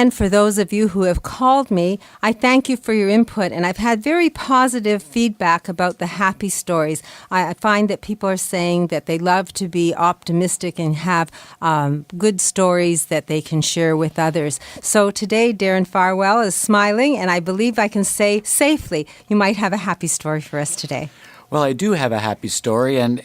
And for those of you who have called me, I thank you for your input. And I've had very positive feedback about the happy stories. I find that people are saying that they love to be optimistic and have good stories that they can share with others. So today, Darren Farwell is smiling, and I believe I can say safely you might have a happy story for us today. Well, I do have a happy story, and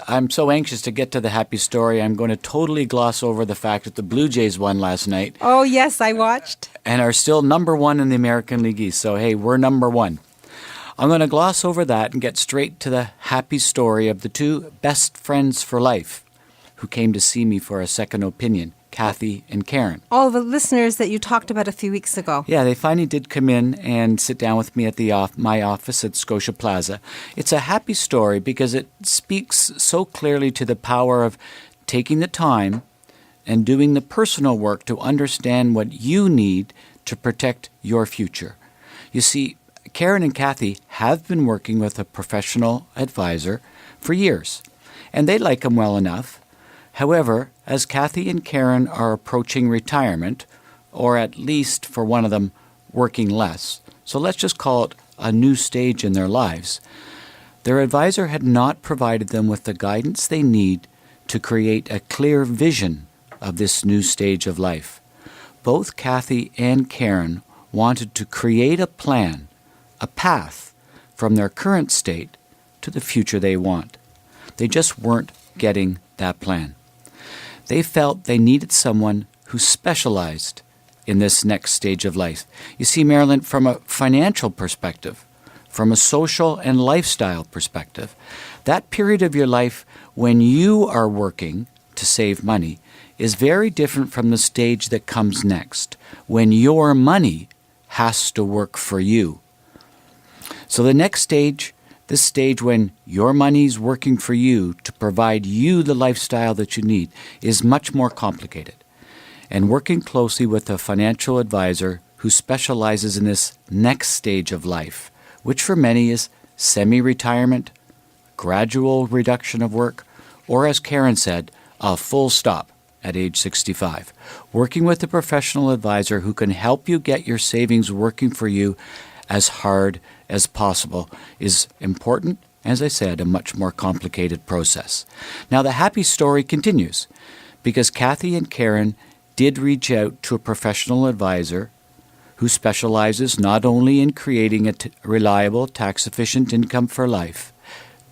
I'm so anxious to get to the happy story, I'm going to totally gloss over the fact that the Blue Jays won last night. Oh, yes, I watched. And are still number one in the American League East. So, hey, we're number one. I'm going to gloss over that and get straight to the happy story of the two best friends for life who came to see me for a second opinion, Kathy and Karen. All the listeners that you talked about a few weeks ago. Yeah, they finally did come in and sit down with me at my office at Scotia Plaza. It's a happy story because it speaks so clearly to the power of taking the time and doing the personal work to understand what you need to protect your future. You see, Karen and Kathy have been working with a professional advisor for years, and they like him well enough. However, as Kathy and Karen are approaching retirement, or at least for one of them working less, so let's just call it a new stage in their lives, their advisor had not provided them with the guidance they need to create a clear vision of this new stage of life. Both Kathy and Karen wanted to create a plan, a path from their current state to the future they want. They just weren't getting that plan. They felt they needed someone who specialized in this next stage of life. You see, Marilyn, from a financial perspective, from a social and lifestyle perspective, that period of your life when you are working to save money is very different from the stage that comes next, when your money has to work for you. So the next stage, this stage when your money's working for you to provide you the lifestyle that you need, is much more complicated. And working closely with a financial advisor who specializes in this next stage of life, which for many is semi-retirement, gradual reduction of work, or as Karen said, a full stop at age 65. Working with a professional advisor who can help you get your savings working for you as hard as possible is important, as I said, a much more complicated process. Now, the happy story continues because Kathy and Karen did reach out to a professional advisor who specializes not only in creating a reliable, tax-efficient income for life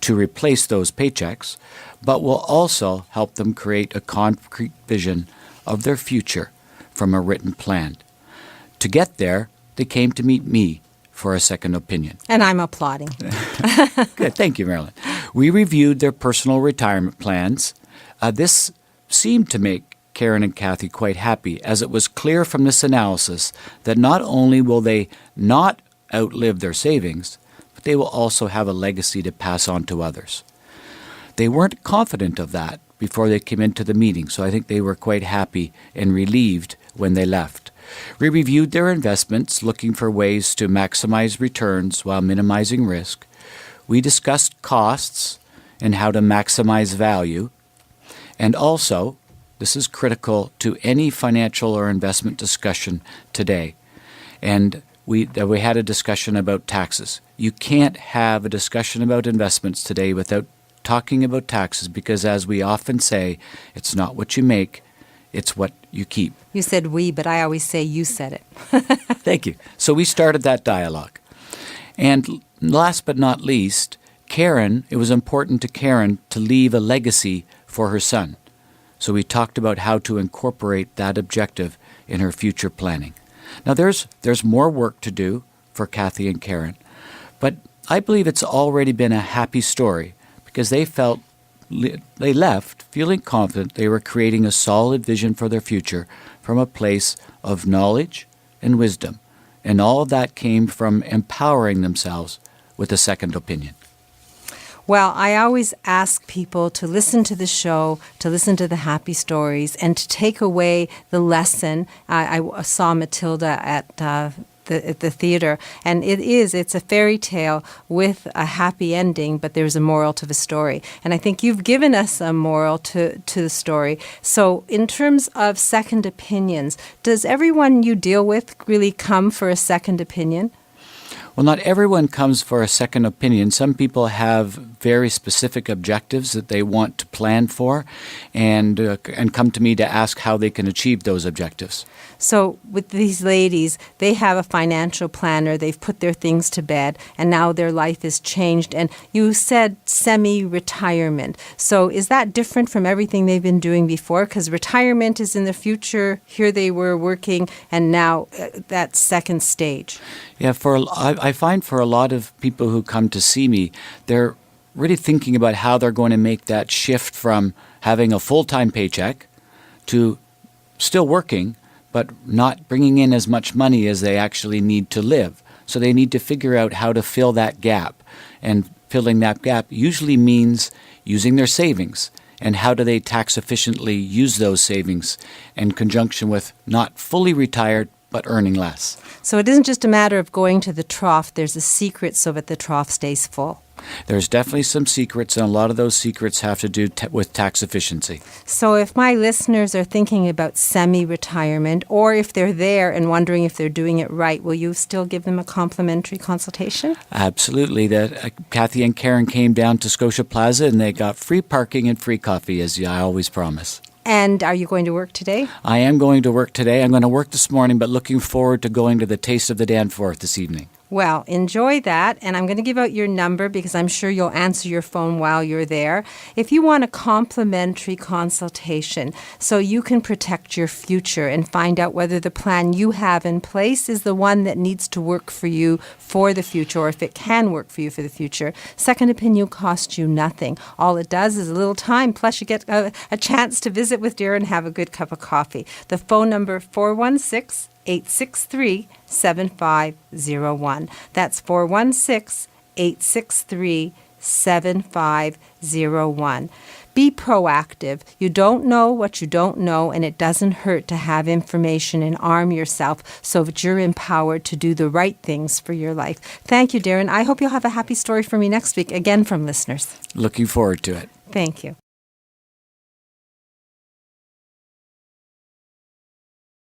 to replace those paychecks, but will also help them create a concrete vision of their future from a written plan. To get there, they came to meet me for a second opinion. And I'm applauding. Good. Thank you, Marilyn. We reviewed their personal retirement plans. This seemed to make Karen and Kathy quite happy, as it was clear from this analysis that not only will they not outlive their savings, but they will also have a legacy to pass on to others. They weren't confident of that before they came into the meeting, so I think they were quite happy and relieved when they left. We reviewed their investments, looking for ways to maximize returns while minimizing risk. We discussed costs and how to maximize value. And also, this is critical to any financial or investment discussion today. And we had a discussion about taxes. You can't have a discussion about investments today without talking about taxes because, as we often say, it's not what you make, it's what you keep. You said we, but I always say you said it. Thank you. So we started that dialogue. And last but not least, it was important to Karen to leave a legacy for her son. So we talked about how to incorporate that objective in her future planning. Now there's more work to do for Kathy and Karen, but I believe it's already been a happy story because they left feeling confident they were creating a solid vision for their future from a place of knowledge and wisdom. And all of that came from empowering themselves with a second opinion. Well, I always ask people to listen to the show, to listen to the happy stories, and to take away the lesson. I saw Matilda at the theater. And it's a fairy tale with a happy ending, but there's a moral to the story. And I think you've given us a moral to the story. So in terms of second opinions, does everyone you deal with really come for a second opinion? Well, not everyone comes for a second opinion. Some people have very specific objectives that they want to plan for and come to me to ask how they can achieve those objectives. So with these ladies, they have a financial planner, they've put their things to bed, and now their life is changed. And you said semi-retirement. So is that different from everything they've been doing before? Because retirement is in the future. Here they were working, and now that second stage. Yeah, I find for a lot of people who come to see me, they're really thinking about how they're going to make that shift from having a full-time paycheck to still working, but not bringing in as much money as they actually need to live. So they need to figure out how to fill that gap. And filling that gap usually means using their savings. And how do they tax efficiently use those savings in conjunction with not fully retired, but earning less. So it isn't just a matter of going to the trough. There's a secret so that the trough stays full. There's definitely some secrets, and a lot of those secrets have to do with tax efficiency. So if my listeners are thinking about semi-retirement, or if they're there and wondering if they're doing it right, will you still give them a complimentary consultation? Absolutely. Kathy and Karen came down to Scotia Plaza, and they got free parking and free coffee, as I always promise. And are you going to work today? I am going to work today. I'm going to work this morning, but looking forward to going to the Taste of the Danforth this evening. Well, enjoy that, and I'm going to give out your number because I'm sure you'll answer your phone while you're there. If you want a complimentary consultation so you can protect your future and find out whether the plan you have in place is the one that needs to work for you for the future, or if it can work for you for the future, second opinion costs you nothing. All it does is a little time, plus you get a chance to visit with Darren and have a good cup of coffee. The phone number, 416-863-7501. That's 416-863-7501. Be proactive. You don't know what you don't know, and it doesn't hurt to have information and arm yourself so that you're empowered to do the right things for your life. Thank you, Darren. I hope you'll have a happy story for me next week, again from listeners. Looking forward to it. Thank you.